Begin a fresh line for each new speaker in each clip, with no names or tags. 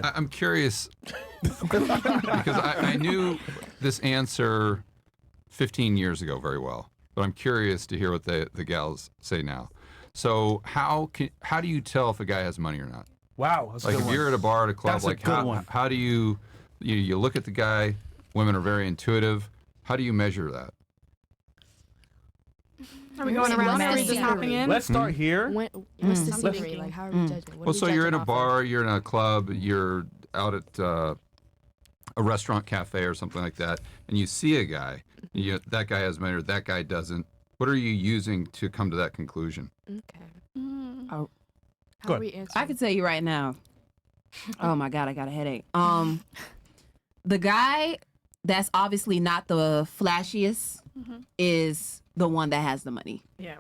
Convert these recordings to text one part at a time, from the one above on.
I'm curious because I knew this answer 15 years ago very well, but I'm curious to hear what the gals say now. So how do you tell if a guy has money or not?
Wow, that's a
Like
good
if
one.
you're at a bar at a club,
That's a
like
good one.
how do you look at the guy? Women are very intuitive. How do you measure that?
Are we going around there? Are we just hopping in?
Let's start here.
What's the
I'm
scenery? Like, how are we judging? What
Well,
are we
so you're in
judging
a
off
bar,
of?
you're in a club, you're out at a restaurant cafe or something like that, and you see a guy. That guy has money or that guy doesn't. What are you using to come to that conclusion?
Okay.
Mm.
How
Good.
are we answering?
I can tell you right now. Oh my God, I got a headache. The guy that's obviously not the flashiest is the one that has the money.
Yeah.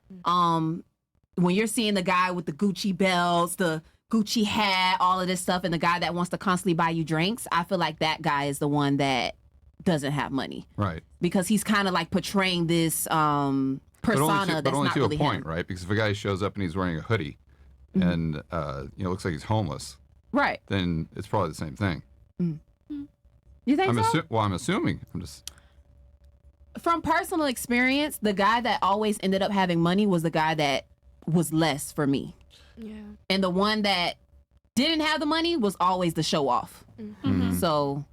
When you're seeing the guy with the Gucci belts, the Gucci hat, all of this stuff, and the guy that wants to constantly buy you drinks, I feel like that guy is the one that doesn't have money.
Right.
Because he's kind of like portraying this persona
But only
that's not
to
really
a point,
him.
right? Because if a guy shows up and he's wearing a hoodie and looks like he's homeless,
Right.
then it's probably the same thing.
You think so?
I'm assuming. I'm just
From personal experience, the guy that always ended up having money was the guy that was less for me.
Yeah.
And the one that didn't have the money was always the show off. So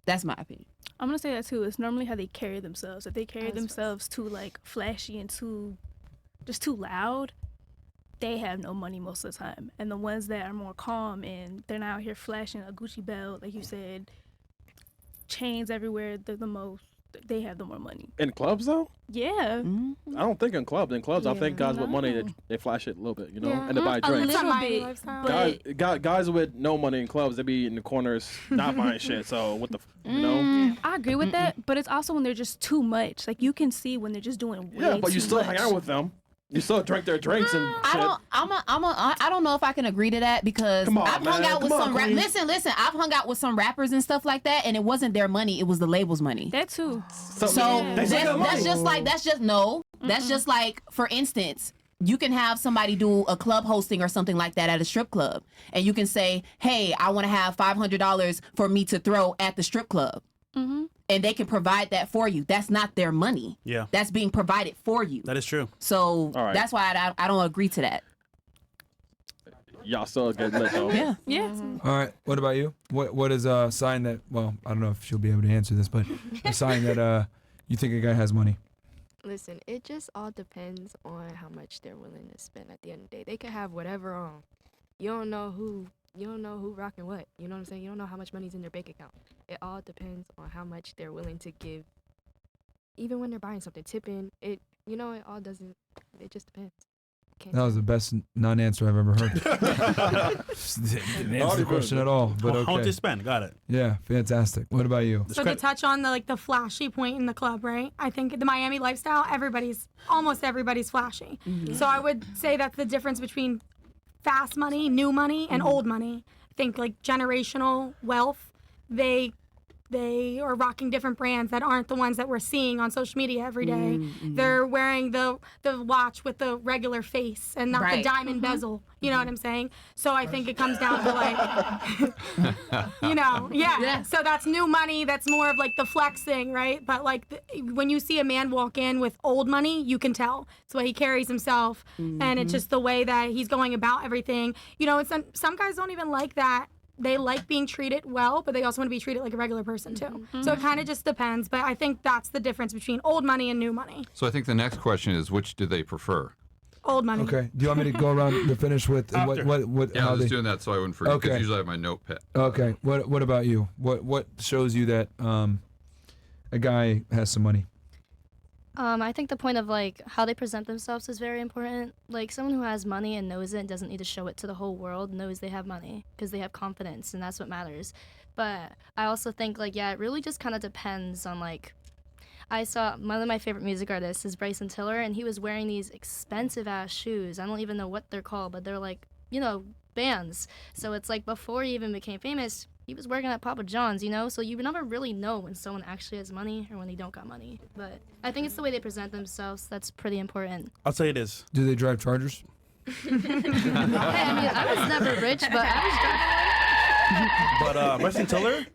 that's my opinion.
I'm gonna say that too. It's normally how they carry themselves. If they carry themselves too like flashy and too loud, they have no money most of the time. And the ones that are more calm and they're not out here flashing a Gucci belt, like you said, chains everywhere, they're the most. They have the more money.
In clubs though,
Yeah.
I don't think in clubs. In clubs, I think guys with money
No.
they flash it a little bit, you know,
Yeah.
and they buy
A
drinks.
little
Miami
bit,
lifestyle.
but
Guys with no money in clubs, they be in the corners not buying shit. So what the, you know?
I agree with that. But it's also when they're just too much. Like you can see when they're just doing way
Yeah, but you
too
still
much.
hang out with them. You still drink their drinks and shit.
I don't know if I can agree to that because
Come on,
I've hung
man.
out with
Come on,
some
queen.
listen, I've hung out with some rappers and stuff like that, and it wasn't their money, it was the label's money.
That too.
So
they still got money.
that's just like, for instance, you can have somebody do a club hosting or something like that at a strip club, and you can say, hey, I want to have $500 for me to throw at the strip club. And they can provide that for you. That's not their money.
Yeah.
That's being provided for you.
That is true.
So
All right.
that's why I don't agree to that.
Y'all still get lit though.
Yeah.
Yeah.
All right. What about you? What is a sign that? Well, I don't know if she'll be able to answer this, but a sign that you think a guy has money.
Listen, it just all depends on how much they're willing to spend at the end of the day. They could have whatever on. You don't know who rocking what. You know what I'm saying? You don't know how much money's in their bank account. It all depends on how much they're willing to give. Even when they're buying something, tipping, it just depends. Can't
That was
tell.
the best non-answer I've ever heard. Didn't answer the question at all, but
How much
okay.
to spend? Got it.
Yeah, fantastic. What about you?
So to touch on the flashy point in the club, right? I think the Miami lifestyle, almost everybody's flashy. So I would say that's the difference between fast money, new money, and old money. I think like generational wealth, they are rocking different brands that aren't the ones that we're seeing on social media every day. They're wearing the watch with the regular face and not the
Right.
diamond bezel. You know what I'm saying? So I think it comes down to like, yeah. So that's new money. That's more of like the flex thing, right? But like when you see a man walk in with old money, you can tell. It's the way he carries himself, and it's just the way that he's going about everything. You know, and some guys don't even like that. They like being treated well, but they also want to be treated like a regular person too. So it kind of just depends. But I think that's the difference between old money and new money.
so I think the next question is which do they prefer?
Old money.
Okay. Do you want me to go around to finish with
After.
what
Yeah, I
how
was
they?
just doing that so I wouldn't forget because
Okay.
usually I have my notepad.
Okay. What about you? What shows you that a guy has some money?
I think the point of like how they present themselves is very important. Like someone who has money and knows it and doesn't need to show it to the whole world knows they have money because they have confidence and that's what matters. But I also think like it really just kind of depends on like I saw one of my favorite music artists is Bryson Tiller and he was wearing these expensive ass shoes. I don't even know what they're called, but they're like, bands. So it's like before he even became famous, he was working at Papa John's, so you never really know when someone actually has money or when they don't got money. But I think it's the way they present themselves that's pretty important.
I'll tell you this.
Do they drive Chargers?
Hey, I was never rich, but I was driving one.
But Bryson Tiller,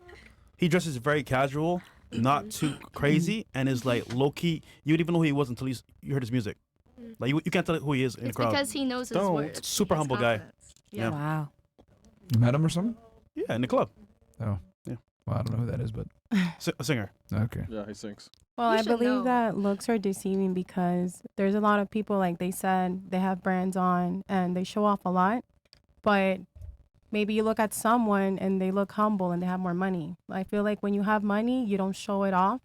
he dresses very casual, not too crazy, and is like low key. You would even know who he was until you heard his music. Like you can't tell who he is in the
It's
crowd.
because he knows his
Don't.
words.
Super
He has
humble guy.
confidence.
Yeah.
Wow.
You met him or something?
Yeah, in the club.
Oh.
Yeah.
Well, I don't know who that is, but
A singer.
okay.
Yeah, he sings.
Well,
You
I
should
believe
know.
that looks are deceiving because there's a lot of people, like they said, they have brands on and they show off a lot, but maybe you look at someone and they look humble and they have more money. I feel like when you have money, you don't show it off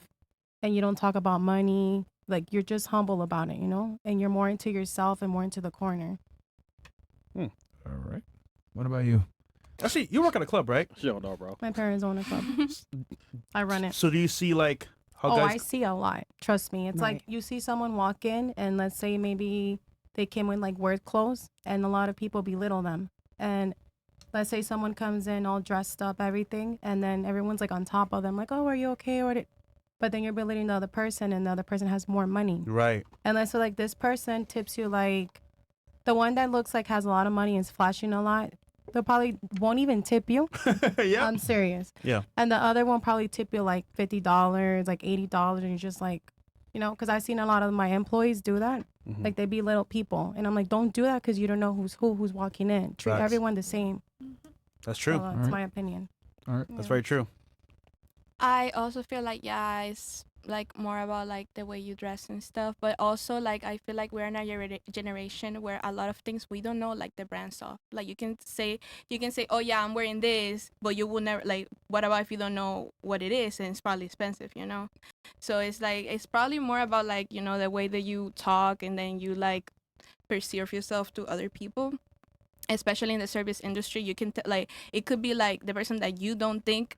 and you don't talk about money. Like you're just humble about it, you know, and you're more into yourself and more into the corner.
All right. What about you?
Actually, you work at a club, right?
She don't know, bro.
My parents own a club. I run it.
So do you see like how
Oh,
guys?
I see a lot. Trust me. It's like
Right.
you see someone walk in and let's say maybe they came in like work clothes and a lot of people belittle them. And let's say someone comes in all dressed up, everything, and then everyone's like on top of them, like, oh, are you okay? But then you're belittling the other person and the other person has more money.
Right.
And let's say like this person tips you like the one that looks like has a lot of money and is flashing a lot. They probably won't even tip you.
Yeah.
I'm serious.
Yeah.
And the other one probably tip you like $50, like $80, and you're just like, you know, because I've seen a lot of my employees do that.
Mhm.
Like they belittle people, and I'm like, don't do that because you don't know who's walking in. Treat
Facts.
everyone the same.
That's true.
So that's
Alright.
my opinion.
All right.
That's very true.
I also feel like it's like more about like the way you dress and stuff, but also like I feel like we're in a generation where a lot of things we don't know like the brand stuff. Like you can say oh yeah, I'm wearing this, but you will never like, what about if you don't know what it is and it's probably expensive, you know? So it's like it's probably more about like, you know, the way that you talk and then you like perceive yourself to other people. Especially in the service industry, you can like it could be like the person that you don't think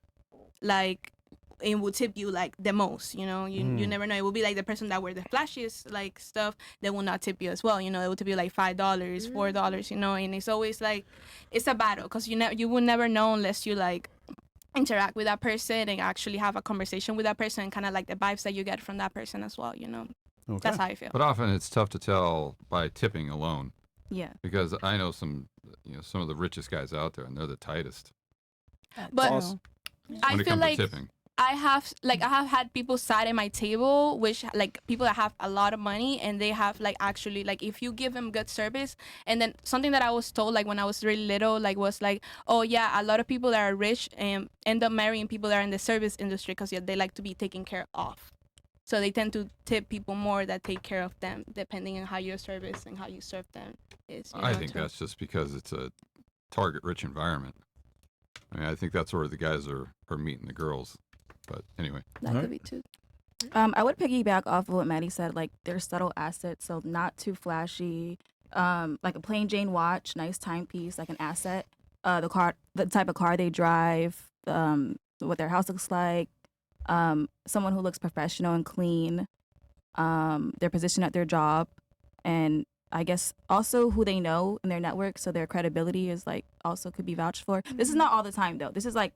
like it will tip you like the most, you know. You never know. It will be like the person that wear the flashiest like stuff that will not tip you as well, you know. It will tip you like $5, $4, you know. And it's always like it's a battle because you will never know unless you like interact with that person and actually have a conversation with that person and kind of like the vibes that you get from that person as well, you know.
Okay.
That's how I feel.
But often it's tough to tell by tipping alone
Yeah.
because I know some of the richest guys out there and they're the tightest
But
Awesome.
I
when it
feel
comes
like
to tipping.
I have had people sat at my table, which like people that have a lot of money and they have like actually like if you give them good service, and then something that I was told like when I was really little like was like, oh yeah, a lot of people that are rich end up marrying people that are in the service industry because they like to be taken care of, so they tend to tip people more that take care of them depending on how your service and how you serve them is.
I think that's just because it's a target-rich environment. I mean, I think that's where the guys are meeting the girls. But anyway.
That
Alright.
could be too. I would piggyback off of what Maddie said. Like, they're subtle assets, so not too flashy. Like a plain Jane watch, nice timepiece, like an asset. The type of car they drive, what their house looks like. Someone who looks professional and clean. Their position at their job, and I guess also who they know in their network, so their credibility is like also could be vouched for. This is not all the time though. This is like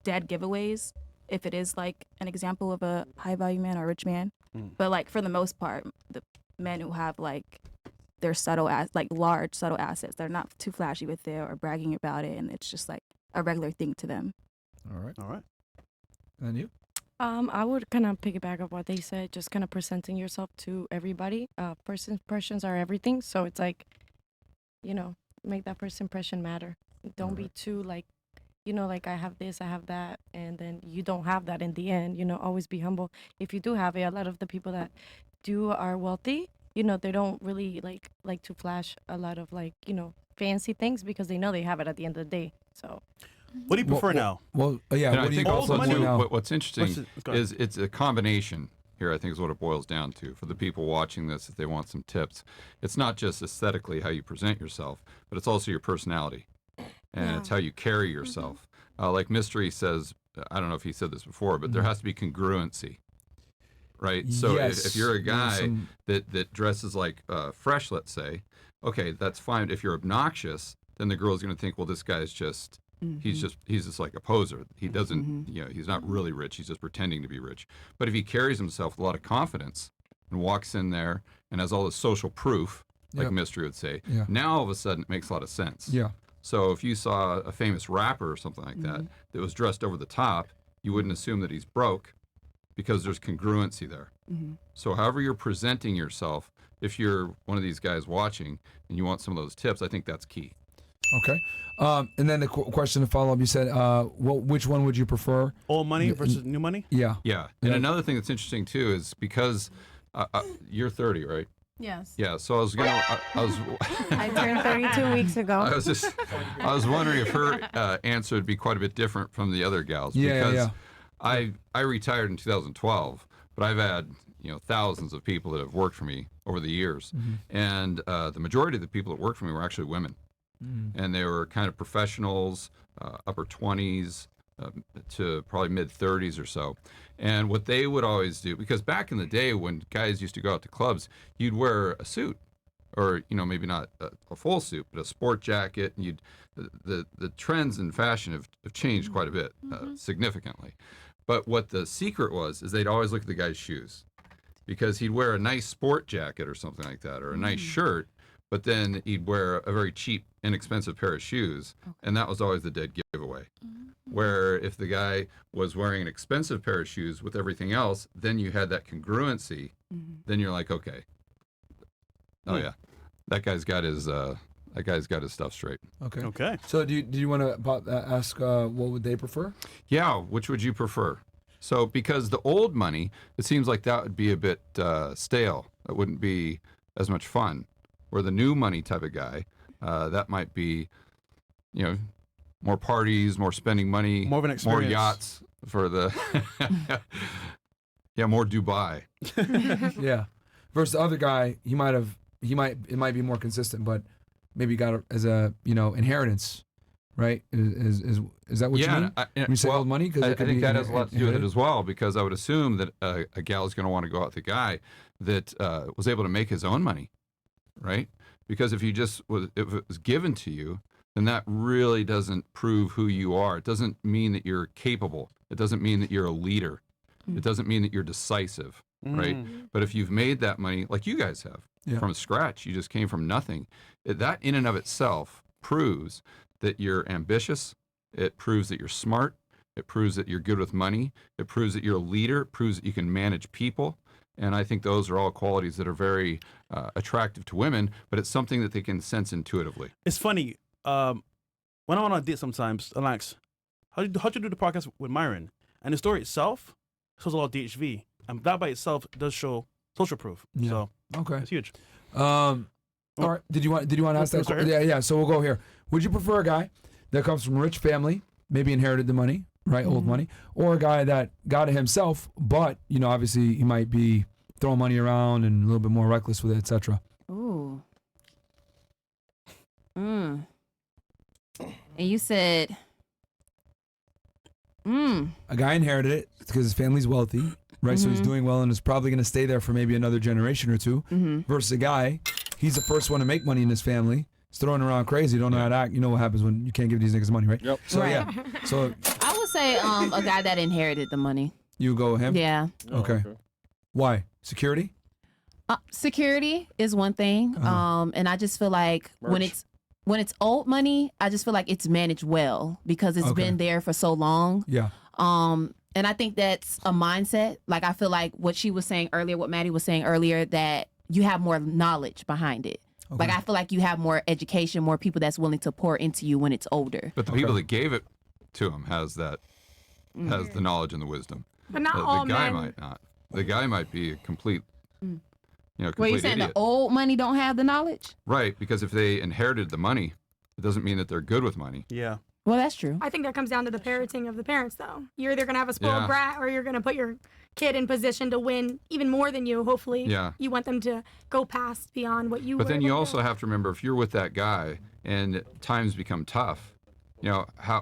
dead giveaways. If it is like an example of a high value man or a rich man, but like for the most part, the men who have like their large subtle assets, they're not too flashy with it or bragging about it, and it's just like a regular thing to them.
All right.
All right.
And you?
I would kind of piggyback off what they said, just kind of presenting yourself to everybody. First impressions are everything, so it's like, you know, make that first impression matter. Don't be too like, you know, like I have this, I have that, and then you don't have that in the end. You know, always be humble. If you do have it, a lot of the people that are wealthy, you know, they don't really like to flash a lot of like, you know, fancy things because they know they have it at the end of the day. So.
What do you prefer now?
Well, yeah.
And I
What do you
think
go
also
for
too,
now?
what's interesting
Go ahead.
is it's a combination here, I think is what it boils down to. For the people watching this, if they want some tips, it's not just aesthetically how you present yourself, but it's also your personality. And it's how you carry yourself. Like Mystery says, I don't know if he said this before, but there has to be congruency. Right? So
Yes.
if you're a
There's
guy
some-
that dresses like fresh, let's say, okay, that's fine. If you're obnoxious, then the girl's going to think, well, this guy's just he's just like a poser. He doesn't, he's not really rich. He's just pretending to be rich. But if he carries himself with a lot of confidence and walks in there and has all this social proof, like
Yep.
Mystery would say,
Yeah.
now all of a sudden it makes a lot of sense.
Yeah.
So if you saw a famous rapper or something like that that was dressed over the top, you wouldn't assume that he's broke because there's congruency there. So however you're presenting yourself, if you're one of these guys watching and you want some of those tips, I think that's key.
Okay. And then the question to follow up, you said, which one would you prefer?
Old money versus new money?
Yeah.
Yeah. And another thing that's interesting too is because you're 30, right?
Yes.
Yeah. So I was
I turned 32 weeks ago.
I was wondering if her answer would be quite a bit different from the other gals.
Yeah,
because
yeah.
I retired in 2012, but I've had thousands of people that have worked for me over the years, and the majority of the people that worked for me were actually women, and they were kind of professionals, upper 20s to probably mid 30s or so. And what they would always do, because back in the day when guys used to go out to clubs, you'd wear a suit, or maybe not a full suit, but a sport jacket, and the trends in fashion have changed quite a bit, significantly. But what the secret was is they'd always look at the guy's shoes, because he'd wear a nice sport jacket or something like that, or a nice shirt, but then he'd wear a very cheap, inexpensive pair of shoes, and that was always the dead giveaway. Where if the guy was wearing an expensive pair of shoes with everything else, then you had that congruency. Then you're like, okay, oh yeah, that guy's got his stuff straight.
Okay.
Okay.
So do you want to ask what would they prefer?
Yeah, which would you prefer? So because the old money, it seems like that would be a bit stale. That wouldn't be as much fun. Where the new money type of guy, that might be, more parties, more spending money,
more of an
more
experience.
yachts for the, more Dubai.
Yeah. Versus the other guy, it might be more consistent, but maybe got it as a inheritance, right? Is that what you mean? When you say old money? Because
I think that has a lot to do with it as well, because I would assume that a gal is going to want to go out with a guy that was able to make his own money, right? Because if if it was given to you, then that really doesn't prove who you are. It doesn't mean that you're capable. It doesn't mean that you're a leader. It doesn't mean that you're decisive, right? But if you've made that money, like you guys have, from scratch, you just came from nothing, that in and of itself proves that you're ambitious. It proves that you're smart. It proves that you're good with money. It proves that you're a leader. It proves that you can manage people. And I think those are all qualities that are very attractive to women, but it's something that they can sense intuitively.
It's funny. When I'm on a date sometimes, Alex, how'd you do the podcast with Myron? And the story itself shows a lot of DHV. And that by itself does show social proof.
Yeah.
So
okay,
it's huge.
All right. Did you want to ask that?
Sorry.
Yeah. So we'll go here. Would you prefer a guy that comes from a rich family, maybe inherited the money, right, old money, or a guy that got it himself, but obviously he might be throwing money around and a little bit more reckless with it, etc.
Ooh. And you said,
a guy inherited it because his family's wealthy, right? So he's doing well and is probably going to stay there for maybe another generation or two. Versus a guy, he's the first one to make money in his family. He's throwing around crazy, don't know how to act. You know what happens when you can't give these niggas money, right?
Yep.
So
Right.
yeah. So
I would say a guy that inherited the money.
you go with him?
Yeah.
Okay. Why? Security?
Security is one thing. And I just feel like when it's old money, I just feel like it's managed well because it's been there for so long.
Yeah.
And I think that's a mindset. Like I feel like what she was saying earlier, what Maddie was saying earlier, that you have more knowledge behind it. Like I feel like you have more education, more people that's willing to pour into you when it's older.
But the people that gave it to him has the knowledge and the wisdom.
But not
the
all
guy
men.
might not. The guy might be a complete, complete
Well, you saying
idiot.
the old money don't have the knowledge?
Right, because if they inherited the money, it doesn't mean that they're good with money.
Yeah.
Well, that's true.
I think that comes down to the parenting of the parents, though. You're either going to have a spoiled brat or you're going to put your kid in position to win even more than you, hopefully.
Yeah.
You want them to go past beyond what you
But
were
then
able
you
to
also
do.
have to remember, if you're with that guy and times become tough,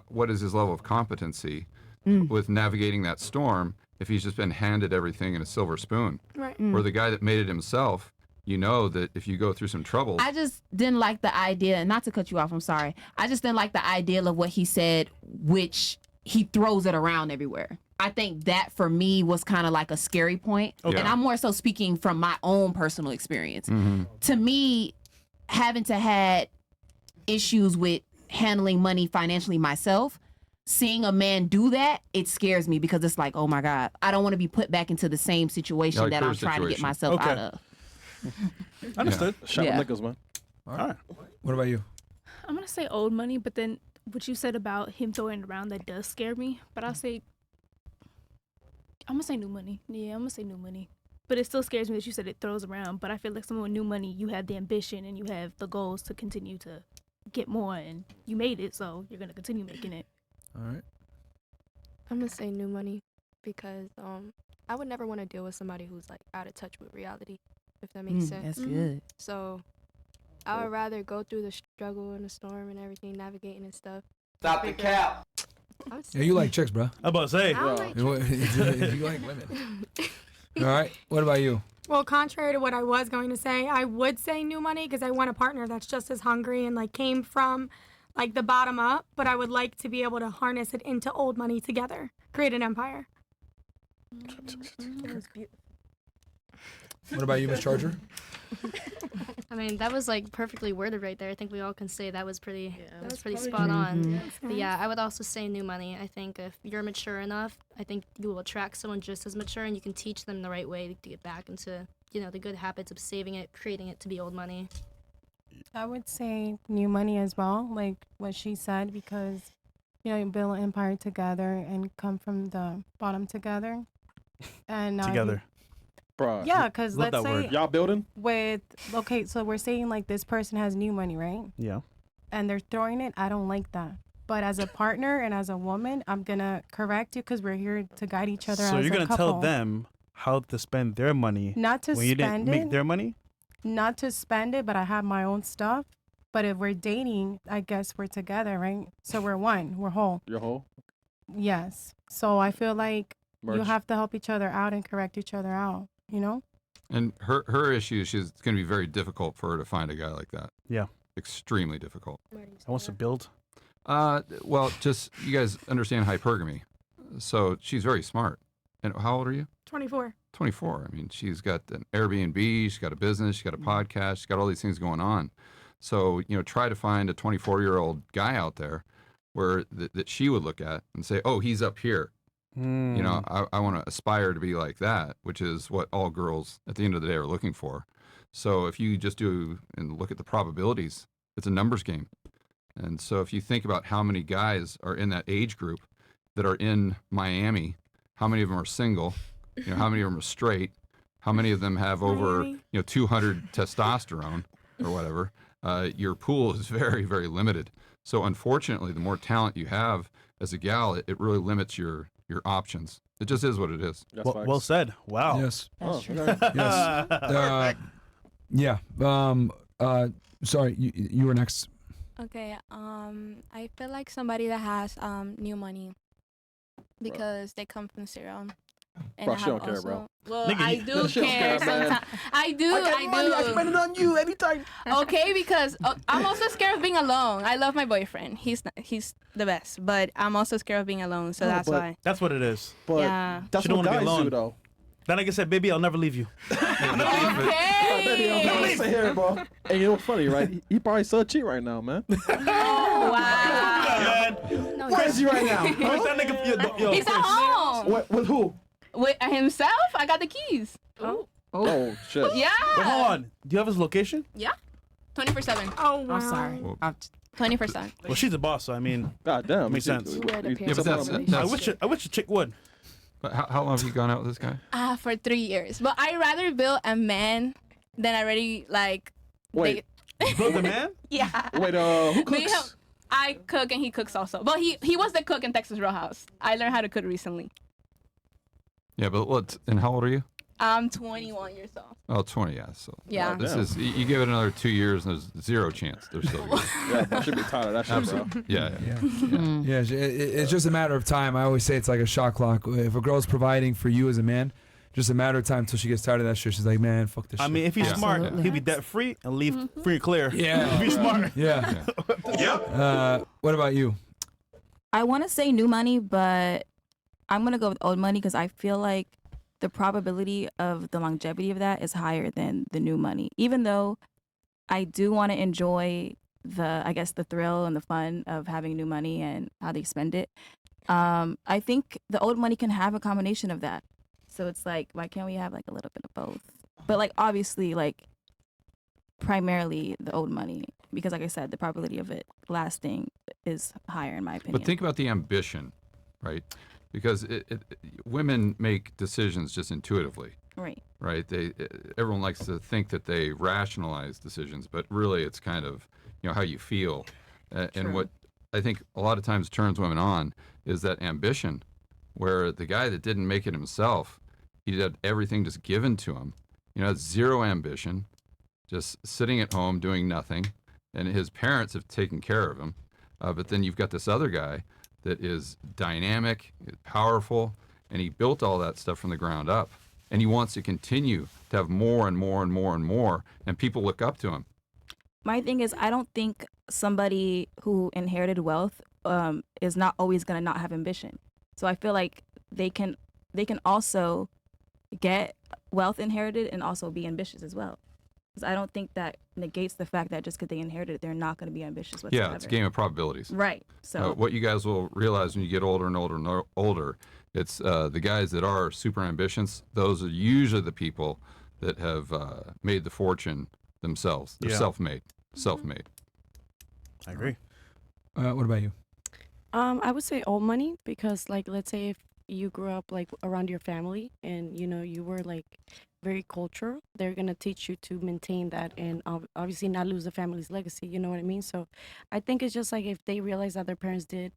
what is his level of competency with navigating that storm if he's just been handed everything in a silver spoon?
Right.
Or the guy that made it himself, that if you go through some troubles.
I just didn't like the idea, and not to cut you off, I'm sorry. I just didn't like the idea of what he said, which he throws it around everywhere. I think that for me was kind of like a scary point.
Okay.
And I'm more so speaking from my own personal experience. To me, having to had issues with handling money financially myself, seeing a man do that, it scares me because it's like, oh my God, I don't want to be put back into the same situation
Like
that
her
I'm trying to get
situation.
myself
Okay.
out of.
Understood.
Shout
Yeah.
out Nichols, man.
All right.
What about you?
I'm gonna say old money, but then what you said about him throwing it around, that does scare me. But I'm gonna say new money. Yeah, I'm gonna say new money. But it still scares me that you said it throws around. But I feel like someone with new money, you have the ambition and you have the goals to continue to get more, and you made it, so you're gonna continue making it.
All right.
I'm gonna say new money because I would never want to deal with somebody who's like out of touch with reality, if that makes sense.
That's good.
So I would rather go through the struggle and the storm and everything, navigating and stuff.
Stop the cap.
Yeah, you like chicks, bro.
I'm about to say.
I don't like
You like women. All right. What about you?
Well, contrary to what I was going to say, I would say new money because I want a partner that's just as hungry and like came from like the bottom up, but I would like to be able to harness it into old money together, create an empire.
What about you, Miss Charger?
I mean, that was like perfectly worded right there. I think we all can say that was pretty, that was pretty
probably
spot
true.
on.
Mhm.
But yeah, I would also say new money. I think if you're mature enough, I think you will attract someone just as mature, and you can teach them the right way to get back into, you know, the good habits of saving it, creating it to be old money.
I would say new money as well, like what she said, because you know you build an empire together and come from the bottom together, and
Together.
Bruh.
Yeah, because
Love
let's
that
say
word.
Y'all building?
with okay, so we're saying like this person has new money, right?
Yeah.
And they're throwing it. I don't like that. But as a partner and as a woman, I'm gonna correct you because we're here to guide each other.
So
as
you're
a
gonna
couple.
tell them how to spend their money
Not to
when you didn't
spend
make
it.
their money?
Not to spend it, but I have my own stuff. But if we're dating, I guess we're together, right? So we're one, we're whole.
Your whole?
Yes. So I feel like you
Merge.
have to help each other out and correct each other out, you know?
And her issue is it's going to be very difficult for her to find a guy like that.
Yeah.
Extremely difficult.
I wants to build.
Well, just you guys understand hypergamy. So she's very smart. And how old are you?
24.
24. I mean, she's got an Airbnb, she's got a business, she's got a podcast, she's got all these things going on. So, you know, try to find a 24-year-old guy out there where that she would look at and say, oh, he's up here. You know, I want to aspire to be like that, which is what all girls at the end of the day are looking for. So if you just do and look at the probabilities, it's a numbers game. And so if you think about how many guys are in that age group that are in Miami, how many of them are single, you know, how many of them are straight, how many of them have over, you know, 200 testosterone or whatever, your pool is very, very limited. So unfortunately, the more talent you have as a gal, it really limits your options. It just is what it is.
Well said. Wow.
Yes.
Oh,
Yes. Yeah. Sorry, you were next.
Okay. I feel like somebody that has new money because they come from zero. And
Bro,
I
she
have
don't care, bro.
Well,
Nigga,
I
you-
do
she don't
care
care, man.
sometimes. I do. I
spend it on you every time.
Okay, because I'm also scared of being alone. I love my boyfriend. He's the best, but I'm also scared of being alone, so that's why.
That's what it is.
But
Yeah.
that's
She don't
what
wanna be
guys
alone.
do, though.
Then I can say, baby, I'll never leave you.
Okay.
Don't listen here, bro. Hey, you know what's funny, right? He probably so cheap right now, man.
Oh, wow.
Where is he right now?
Where's that nigga? Yo,
He's at home.
With who?
With himself? I got the keys.
Oh, shit.
Yeah.
But hold on. Do you have his location?
Yeah. 24/7.
Oh, wow.
I'm sorry.
20%.
Well, she's the boss, so I mean,
God damn.
makes sense.
Yeah, but
I wish a chick would.
But how long have you gone out with this guy?
For 3 years. But I'd rather build a man than already, like...
Wait.
Build a man?
Yeah.
Wait, who
Me,
cooks?
I cook and he cooks also. But he was the cook in Texas Roadhouse. I learned how to cook recently.
Yeah, but what? And how old are you?
I'm 21 years old.
Oh, 20, yeah. So
Yeah.
this
Damn.
is you give it another 2 years and there's zero chance they're still good.
Yeah, I should be tired of that shit, bro.
Absolutely. Yeah.
Yeah, it's just a matter of time. I always say it's like a shot clock. If a girl's providing for you as a man, just a matter of time till she gets tired of that shit. She's like, man, fuck this shit.
I mean, if he's smart, he'll be debt free and leave free and clear.
Yeah.
If he's smart.
Yeah. What about you?
I want to say new money, but I'm going to go with old money because I feel like the probability of the longevity of that is higher than the new money. Even though I do want to enjoy I guess the thrill and the fun of having new money and how they spend it. I think the old money can have a combination of that. So it's like, why can't we have like a little bit of both? But like obviously like primarily the old money, because like I said, the probability of it lasting is higher in my opinion.
But think about the ambition, right? Because women make decisions just intuitively.
Right.
Right. Everyone likes to think that they rationalize decisions, but really it's kind of, how you feel. And what I think a lot of times turns women on is that ambition, where the guy that didn't make it himself, he had everything just given to him. Had zero ambition, just sitting at home doing nothing, and his parents have taken care of him. But then you've got this other guy that is dynamic, powerful, and he built all that stuff from the ground up. And he wants to continue to have more and more and more and more, and people look up to him.
My thing is, I don't think somebody who inherited wealth is not always going to not have ambition. So I feel like they can also get wealth inherited and also be ambitious as well. Because I don't think that negates the fact that just because they inherited it, they're not going to be ambitious whatsoever.
Yeah, it's a game of probabilities.
Right. So
what you guys will realize when you get older and older and older, it's the guys that are super ambitious. Those are usually the people that have made the fortune themselves. They're self-made.
I agree.
What about you?
I would say old money because, like, let's say if you grew up like around your family and you were like very cultural, they're gonna teach you to maintain that and obviously not lose the family's legacy. You know what I mean? So, I think it's just like if they realize that their parents did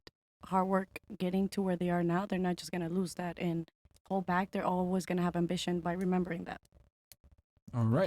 hard work getting to where they are now, they're not just gonna lose that and hold back. They're always gonna have ambition by remembering that.
All right.